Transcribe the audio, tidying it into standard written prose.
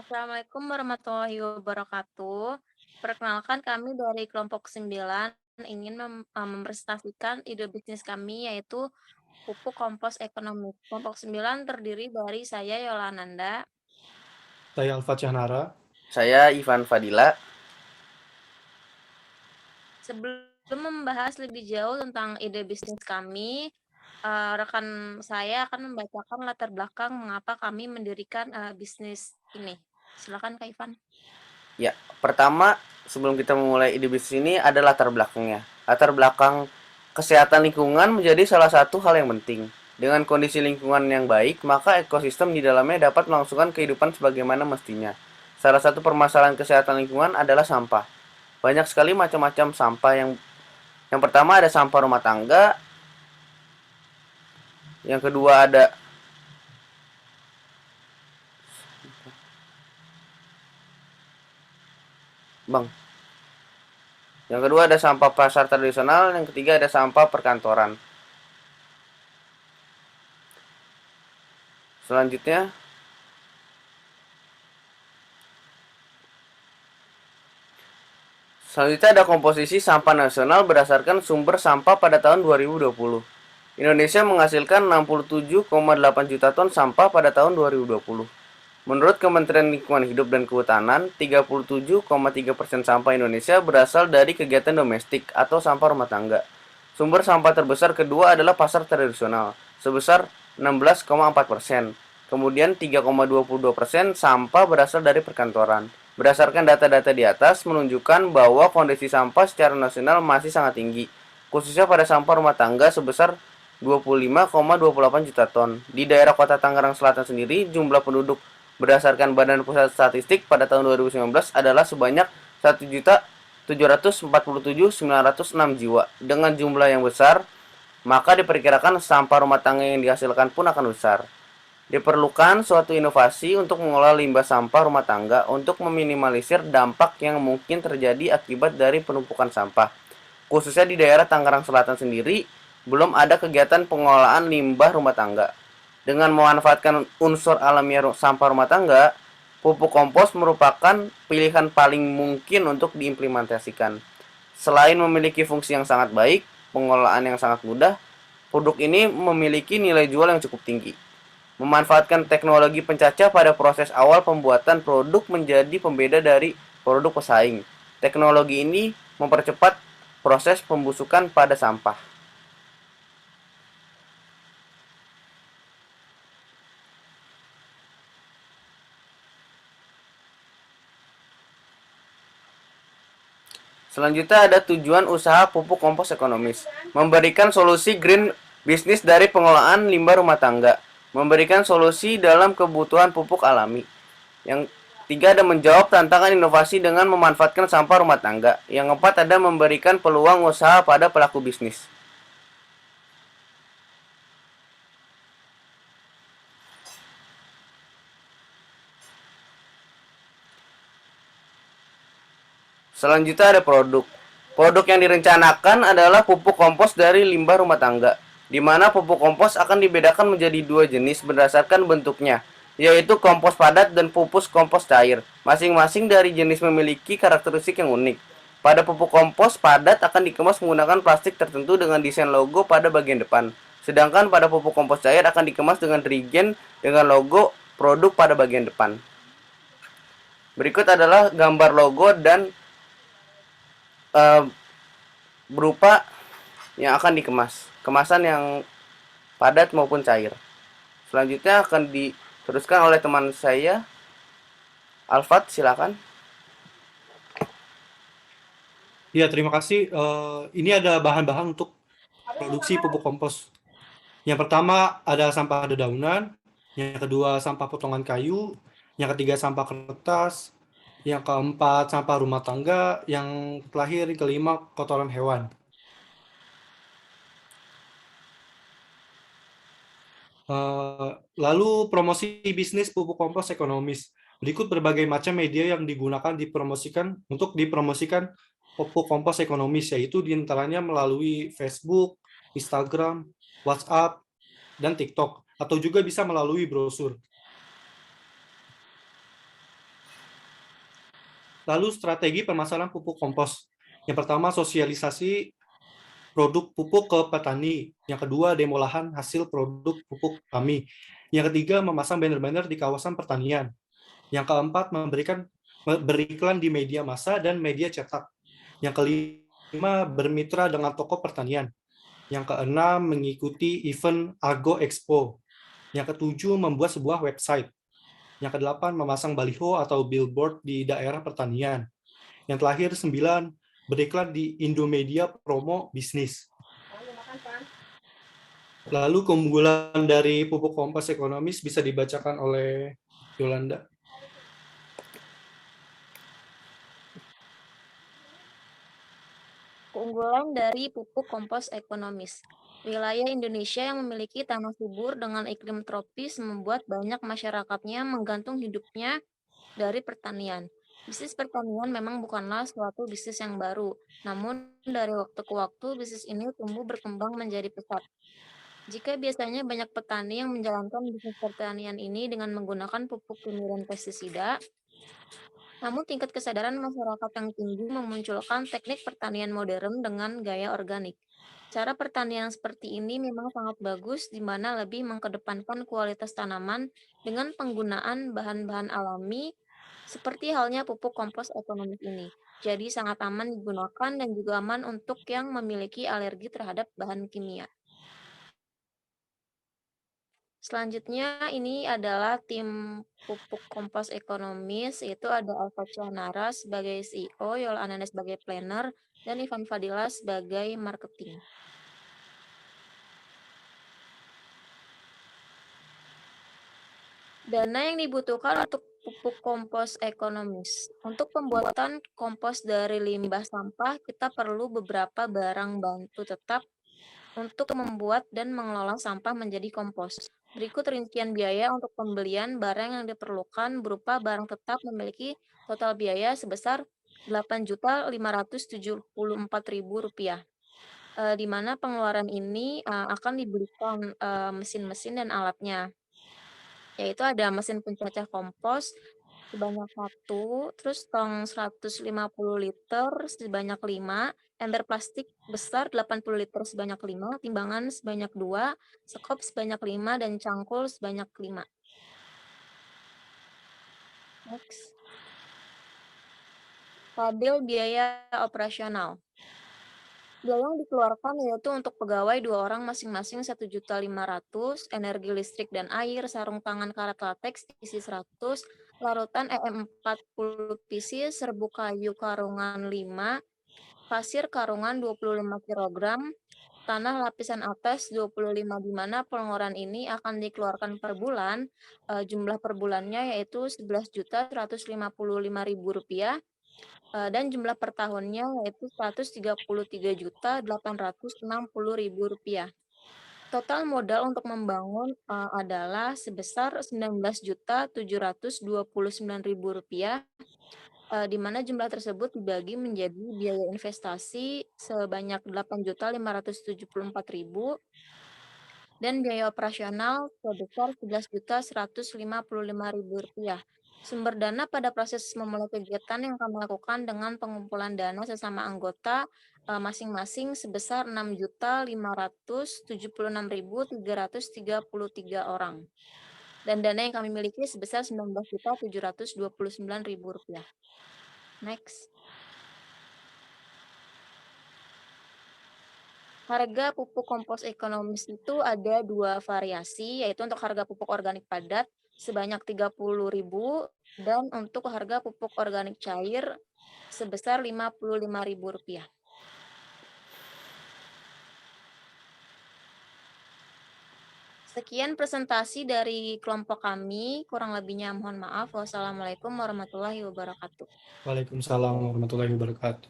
Assalamualaikum warahmatullahi wabarakatuh. Perkenalkan kami dari kelompok 9 ingin mempresentasikan ide bisnis kami yaitu pupuk kompos ekonomi. Kelompok 9 terdiri dari saya Yolananda. Saya Alfa Cahnara. Saya Ivan Fadila. Sebelum membahas lebih jauh tentang ide bisnis kami, rekan saya akan membacakan latar belakang mengapa kami mendirikan bisnis ini. Silakan Kak Ivan. Ya, pertama sebelum kita memulai ide bisnis ini ada latar belakangnya. Latar belakang kesehatan lingkungan menjadi salah satu hal yang penting. Dengan kondisi lingkungan yang baik, maka ekosistem di dalamnya dapat melangsungkan kehidupan sebagaimana mestinya. Salah satu permasalahan kesehatan lingkungan adalah sampah. Banyak sekali macam-macam sampah yang pertama ada sampah rumah tangga, yang kedua ada Bang. Yang kedua ada sampah pasar tradisional, yang ketiga ada sampah perkantoran. Selanjutnya Selanjutnya ada komposisi sampah nasional berdasarkan sumber sampah pada tahun 2020. Indonesia menghasilkan 67,8 juta ton sampah pada tahun 2020. Menurut Kementerian Lingkungan Hidup dan Kehutanan, 37,3% sampah Indonesia berasal dari kegiatan domestik atau sampah rumah tangga. Sumber sampah terbesar kedua adalah pasar tradisional, sebesar 16,4%. Kemudian 3,22% sampah berasal dari perkantoran. Berdasarkan data-data di atas menunjukkan bahwa kondisi sampah secara nasional masih sangat tinggi, khususnya pada sampah rumah tangga sebesar 25,28 juta ton. Di daerah Kota Tangerang Selatan sendiri, jumlah penduduk berdasarkan Badan Pusat Statistik pada tahun 2019 adalah sebanyak 1.747.906 jiwa. Dengan jumlah yang besar, maka diperkirakan sampah rumah tangga yang dihasilkan pun akan besar. Diperlukan suatu inovasi untuk mengolah limbah sampah rumah tangga untuk meminimalisir dampak yang mungkin terjadi akibat dari penumpukan sampah. Khususnya di daerah Tangerang Selatan sendiri, belum ada kegiatan pengolahan limbah rumah tangga. Dengan memanfaatkan unsur alamiah sampah rumah tangga, pupuk kompos merupakan pilihan paling mungkin untuk diimplementasikan. Selain memiliki fungsi yang sangat baik, pengolahan yang sangat mudah, produk ini memiliki nilai jual yang cukup tinggi. Memanfaatkan teknologi pencacah pada proses awal pembuatan produk menjadi pembeda dari produk pesaing. Teknologi ini mempercepat proses pembusukan pada sampah. Selanjutnya ada tujuan usaha pupuk kompos ekonomis. Memberikan solusi green bisnis dari pengolahan limbah rumah tangga. Memberikan solusi dalam kebutuhan pupuk alami. Yang tiga ada menjawab tantangan inovasi dengan memanfaatkan sampah rumah tangga. Yang keempat ada memberikan peluang usaha pada pelaku bisnis. Selanjutnya ada produk. Produk yang direncanakan adalah pupuk kompos dari limbah rumah tangga, di mana pupuk kompos akan dibedakan menjadi dua jenis berdasarkan bentuknya, yaitu kompos padat dan pupus kompos cair. Masing-masing dari jenis memiliki karakteristik yang unik. Pada pupuk kompos padat akan dikemas menggunakan plastik tertentu dengan desain logo pada bagian depan. Sedangkan pada pupuk kompos cair akan dikemas dengan regen dengan logo produk pada bagian depan. Berikut adalah gambar logo dan uh, berupa yang akan dikemas, kemasan yang padat maupun cair. Selanjutnya akan diteruskan oleh teman saya, Alfat, silakan. Ya, terima kasih. Ini ada bahan-bahan untuk produksi pupuk kompos. Yang pertama ada sampah dedaunan, yang kedua sampah potongan kayu, yang ketiga sampah kertas, yang keempat sampah rumah tangga, yang terakhir kelima kotoran hewan. Lalu promosi bisnis pupuk kompos ekonomis. Berikut berbagai macam media yang digunakan untuk dipromosikan pupuk kompos ekonomis, yaitu diantaranya melalui Facebook, Instagram, WhatsApp, dan TikTok, atau juga bisa melalui brosur. Lalu strategi pemasaran pupuk kompos. Yang pertama, sosialisasi produk pupuk ke petani. Yang kedua, demo lahan hasil produk pupuk kami. Yang ketiga, memasang banner-banner di kawasan pertanian. Yang keempat, beriklan di media massa dan media cetak. Yang kelima, bermitra dengan toko pertanian. Yang keenam, mengikuti event Argo Expo. Yang ketujuh, membuat sebuah website. Yang kedelapan, memasang baliho atau billboard di daerah pertanian. Yang terakhir, 9, beriklan di Indomedia Promo Bisnis. Lalu keunggulan dari pupuk kompos ekonomis bisa dibacakan oleh Yolanda. Keunggulan dari pupuk kompos ekonomis. Wilayah Indonesia yang memiliki tanah subur dengan iklim tropis membuat banyak masyarakatnya menggantung hidupnya dari pertanian. Bisnis pertanian memang bukanlah suatu bisnis yang baru, namun dari waktu ke waktu bisnis ini tumbuh berkembang menjadi pesat. Jika biasanya banyak petani yang menjalankan bisnis pertanian ini dengan menggunakan pupuk kimia dan pestisida, namun tingkat kesadaran masyarakat yang tinggi memunculkan teknik pertanian modern dengan gaya organik. Cara pertanian seperti ini memang sangat bagus, di mana lebih mengedepankan kualitas tanaman dengan penggunaan bahan-bahan alami, seperti halnya pupuk kompos ekonomis ini. Jadi sangat aman digunakan dan juga aman untuk yang memiliki alergi terhadap bahan kimia. Selanjutnya ini adalah tim pupuk kompos ekonomis, yaitu ada Alfa Cianara sebagai CEO, Yol Ananda sebagai planner, dan Ivan Fadila sebagai marketing. Dana yang dibutuhkan untuk pupuk kompos ekonomis. Untuk pembuatan kompos dari limbah sampah, kita perlu beberapa barang bantu tetap untuk membuat dan mengelola sampah menjadi kompos. Berikut rincian biaya untuk pembelian barang yang diperlukan berupa barang tetap memiliki total biaya sebesar Rp8.574.000, di mana pengeluaran ini akan dibelikan mesin-mesin dan alatnya, yaitu ada mesin pencacah kompos sebanyak 1, terus tong 150 liter sebanyak 5, ember plastik besar 80 liter sebanyak 5, timbangan sebanyak 2, sekop sebanyak 5, dan cangkul sebanyak 5. Next. Tabel biaya operasional. Biaya yang dikeluarkan yaitu untuk pegawai 2 orang masing-masing 1.500.000, energi listrik dan air, sarung tangan karet lateks isi 100, larutan EM40 PC, serbuk kayu karungan 5, pasir karungan 25 kg, tanah lapisan atas 25, di mana pengeluaran ini akan dikeluarkan per bulan. Jumlah per bulannya yaitu Rp11.155.000, dan jumlah per tahunnya yaitu Rp133.860.000. Total modal untuk membangun adalah sebesar Rp19.729.000, di mana jumlah tersebut dibagi menjadi biaya investasi sebanyak Rp8.574.000 dan biaya operasional sebesar Rp11.155.000. Sumber dana pada proses memulai kegiatan yang kami lakukan dengan pengumpulan dana sesama anggota masing-masing sebesar 6.576.333 orang. Dan dana yang kami miliki sebesar Rp19.729.000. Next. Harga pupuk kompos ekonomis itu ada 2 variasi, yaitu untuk harga pupuk organik padat sebanyak Rp30.000 dan untuk harga pupuk organik cair sebesar Rp55.000. Sekian presentasi dari kelompok kami, kurang lebihnya mohon maaf. Wassalamualaikum warahmatullahi wabarakatuh. Waalaikumsalam warahmatullahi wabarakatuh.